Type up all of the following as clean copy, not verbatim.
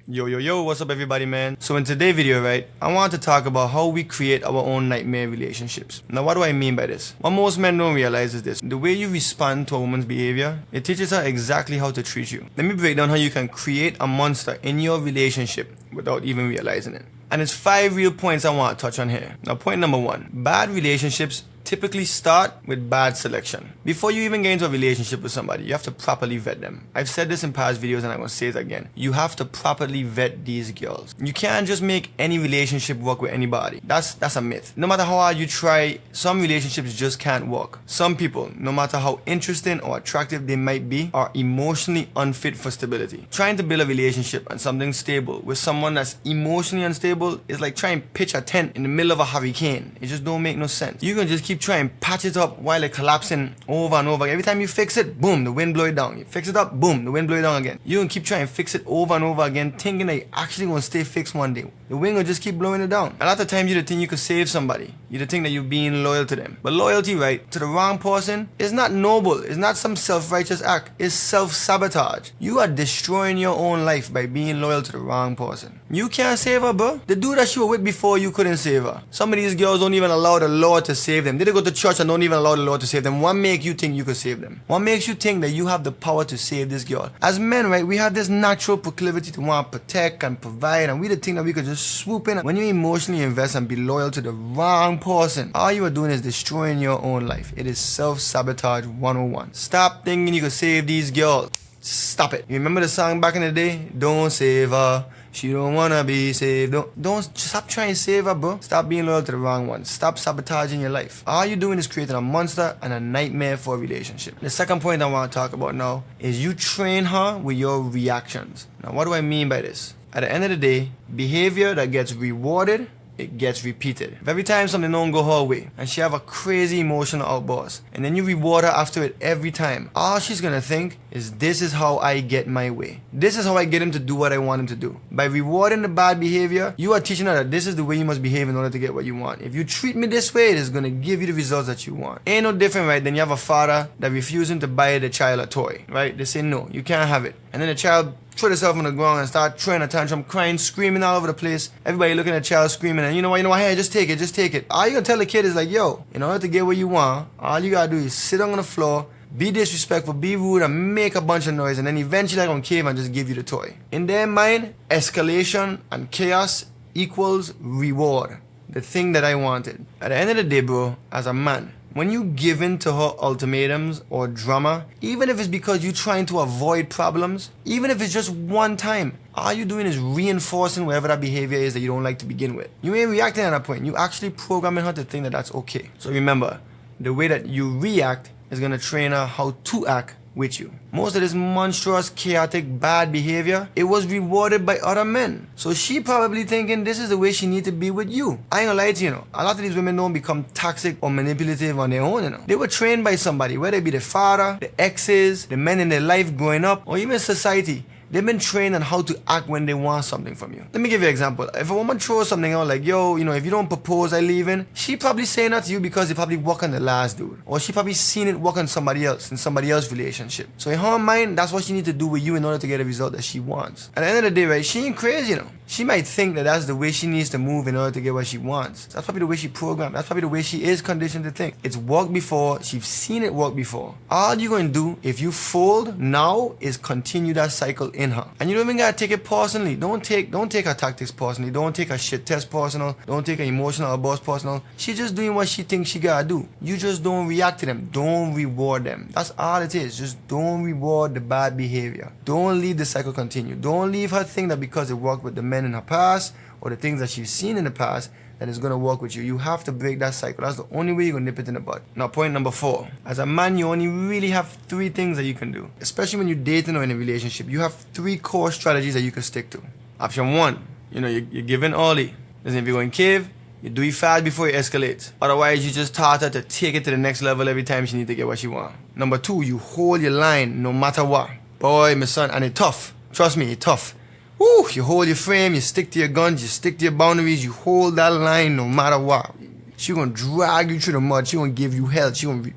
Yo, what's up everybody, man? So in today's video, right, I want to talk about how we create our own nightmare relationships. Now, what do I mean by this? What most men don't realize is this. The way you respond to a woman's behavior, it teaches her exactly how to treat you. Let me break down how you can create a monster in your relationship without even realizing it. And it's 5 real points I want to touch on here. Now, point number 1. Bad relationships typically start with bad selection. Before you even get into a relationship with somebody, you have to properly vet them. I've said this in past videos and I'm going to say it again. You have to properly vet these girls. You can't just make any relationship work with anybody. That's a myth. No matter how hard you try, some relationships just can't work. Some people, no matter how interesting or attractive they might be, are emotionally unfit for stability. Trying to build a relationship and something stable with someone that's emotionally unstable is like trying to pitch a tent in the middle of a hurricane. It just don't make no sense. You can just keep trying to patch it up while it's collapsing over and over. Every time you fix it, boom, the wind blow it down. You fix it up, boom, the wind blow it down again. You can keep trying to fix it over and over again, thinking that you're actually going to stay fixed one day. The wind will just keep blowing it down. A lot of times you think you could save somebody. You think that you're being loyal to them. But loyalty, right, to the wrong person is not noble. It's not some self-righteous act. It's self-sabotage. You are destroying your own life by being loyal to the wrong person. You can't save her, bro. The dude that you were with before, you couldn't save her. Some of these girls don't even allow the Lord to save them. They go to church and don't even allow the Lord to save them. What makes you think you could save them? What makes you think that you have the power to save this girl? As men, right, we have this natural proclivity to want to protect and provide, and we think that we could just swoop in. When you emotionally invest and be loyal to the wrong person, all you are doing is destroying your own life. It is self-sabotage 101. Stop thinking you could save these girls. Stop it. You remember the song back in the day? Don't save her. She don't wanna be saved. Don't stop trying to save her, bro. Stop being loyal to the wrong one. Stop sabotaging your life. All you're doing is creating a monster and a nightmare for a relationship. The second point I want to talk about now is you train her with your reactions. Now, what do I mean by this? At the end of the day, behavior that gets rewarded, it gets repeated. If every time something don't go her way and she have a crazy emotional outburst and then you reward her after it every time, all she's gonna think is, this is how I get my way. This is how I get him to do what I want him to do. By rewarding the bad behavior, you are teaching her that this is the way you must behave in order to get what you want. If you treat me this way, it is gonna give you the results that you want. Ain't no different, right, than you have a father that refusing to buy the child a toy, right? They say no, you can't have it. And then the child throw herself on the ground and start throwing a tantrum, crying, screaming all over the place. Everybody looking at the child screaming, and you know what, hey, just take it. All you gonna tell the kid is like, yo, in order to get what you want, all you gotta do is sit down on the floor, be disrespectful, be rude, and make a bunch of noise, and then eventually they're gonna cave and just give you the toy. In their mind, escalation and chaos equals reward. The thing that I wanted. At the end of the day, bro, as a man, when you give in to her ultimatums or drama, even if it's because you're trying to avoid problems, even if it's just one time, all you're doing is reinforcing whatever that behavior is that you don't like to begin with. You ain't reacting at that point. You actually programming her to think that that's okay. So remember, the way that you react is going to train her how to act with you. Most of this monstrous, chaotic, bad behavior, it was rewarded by other men. So she probably thinking this is the way she need to be with you. I ain't gonna lie to you, a lot of these women don't become toxic or manipulative on their own, They were trained by somebody, whether it be the father, the exes, the men in their life growing up, or even society. They've been trained on how to act when they want something from you. Let me give you an example. If a woman throws something out like, yo, if you don't propose, I leaving, she probably saying that to you because they probably work on the last dude. Or she probably seen it work on somebody else in somebody else's relationship. So in her mind, that's what she need to do with you in order to get a result that she wants. At the end of the day, right, she ain't crazy, She might think that that's the way she needs to move in order to get what she wants. That's probably the way she programmed. That's probably the way she is conditioned to think. It's worked before. She's seen it work before. All you're going to do, if you fold now, is continue that cycle in her. And you don't even gotta take it personally. Don't take her tactics personally. Don't take her shit test personal. Don't take her emotional outburst personal. She's just doing what she thinks she gotta do. You just don't react to them. Don't reward them. That's all it is. Just don't reward the bad behavior. Don't leave the cycle continue. Don't leave her think that because it worked with the men in her past or the things that she's seen in the past that is going to work with you. You have to break that cycle. That's the only way you're going to nip it in the bud. Now, point number 4. As a man, you only really have 3 things that you can do. Especially when you're dating or in a relationship. You have 3 core strategies that you can stick to. Option 1, you're giving early. Listen, if you're going cave, you do it fast before it escalates. Otherwise, you just taught her to take it to the next level every time she needs to get what she wants. Number 2, you hold your line no matter what. Boy, my son, and it's tough. Trust me, it's tough. Woo, you hold your frame, you stick to your guns, you stick to your boundaries, you hold that line no matter what. She gonna drag you through the mud, she gonna give you hell, she gonna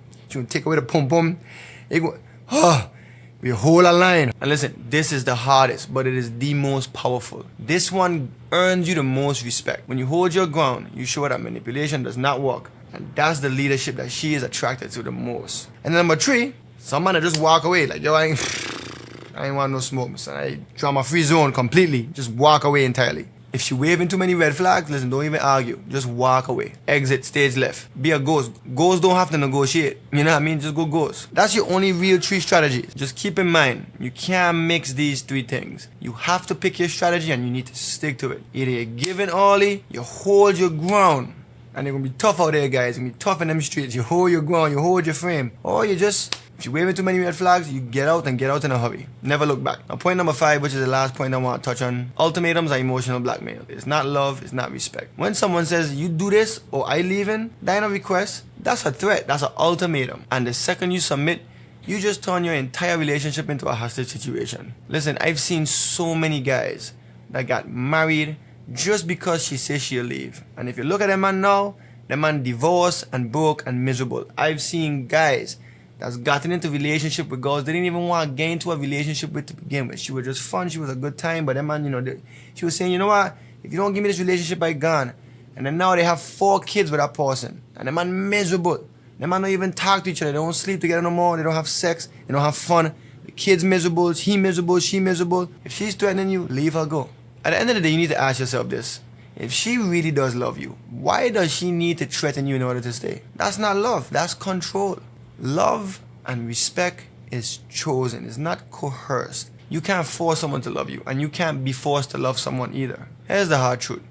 take away the pum pum. We hold a line. And listen, this is the hardest, but it is the most powerful. This one earns you the most respect. When you hold your ground, you show that manipulation does not work. And that's the leadership that she is attracted to the most. And number 3, some man that just walk away. Like, yo, I ain't want no smoke, son. I drama free zone completely. Just walk away entirely. If she waving too many red flags, listen, don't even argue. Just walk away. Exit, stage left. Be a ghost. Ghosts don't have to negotiate. You know what I mean? Just go ghost. That's your only real 3 strategies. Just keep in mind, you can't mix these 3 things. You have to pick your strategy and you need to stick to it. Either you're giving Ollie, you hold your ground. And they're gonna be tough out there, guys. It's gonna be tough in them streets. You hold your ground, you hold your frame. Or you just, if you're waving too many red flags, you get out and get out in a hurry. Never look back. Now, point number 5, which is the last point I want to touch on. Ultimatums are emotional blackmail. It's not love, it's not respect. When someone says, you do this or I leaving, that ain't a request. That's a threat. That's an ultimatum. And the second you submit, you just turn your entire relationship into a hostage situation. Listen, I've seen so many guys that got married just because she says she'll leave. And if you look at them man now, the man divorced and broke and miserable. I've seen guys that's gotten into relationship with girls they didn't even want to get into a relationship with to begin with. She was just fun, she was a good time, but that man, you know, she was saying, you know what, if you don't give me this relationship, I gone. And then now they have 4 kids with that person. And the man miserable. The man don't even talk to each other. They don't sleep together no more. They don't have sex. They don't have fun. The kid's miserable. He miserable. She miserable. If she's threatening you, leave her go. At the end of the day, you need to ask yourself this. If she really does love you, why does she need to threaten you in order to stay? That's not love. That's control. Love and respect is chosen. It's not coerced. You can't force someone to love you, and you can't be forced to love someone either. Here's the hard truth.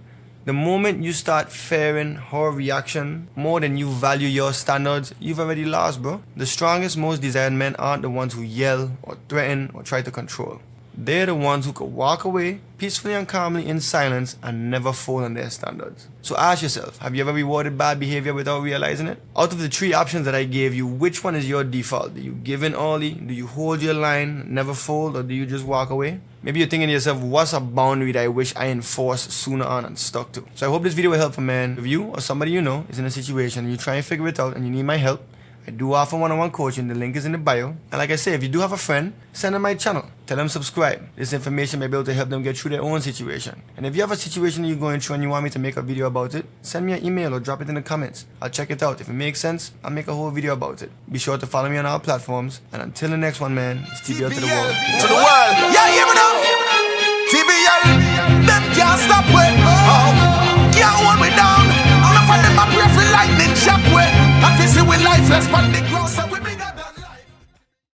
The moment you start fearing her reaction more than you value your standards, you've already lost, bro. The strongest, most desired men aren't the ones who yell or threaten or try to control. They're the ones who could walk away peacefully and calmly in silence and never fall on their standards. So ask yourself, have you ever rewarded bad behavior without realizing it? Out of the 3 options that I gave you, which one is your default? Do you give in early? Do you hold your line, never fold, or do you just walk away? Maybe you're thinking to yourself, what's a boundary that I wish I enforced sooner on and stuck to? So I hope this video will help a man. If you or somebody you know is in a situation and you try and figure it out and you need my help, I do offer one-on-one coaching. The link is in the bio. And like I say, if you do have a friend, send them my channel. Tell them subscribe. This information may be able to help them get through their own situation. And if you have a situation that you're going through and you want me to make a video about it, send me an email or drop it in the comments. I'll check it out. If it makes sense, I'll make a whole video about it. Be sure to follow me on all platforms. And until the next one, man, it's TBL to the world. To the world. Yeah, hear me now. TBL. Them can't stop with. Can't hold me down. All of them are pray for lightning shock with. I feel see with lifeless, but they grow.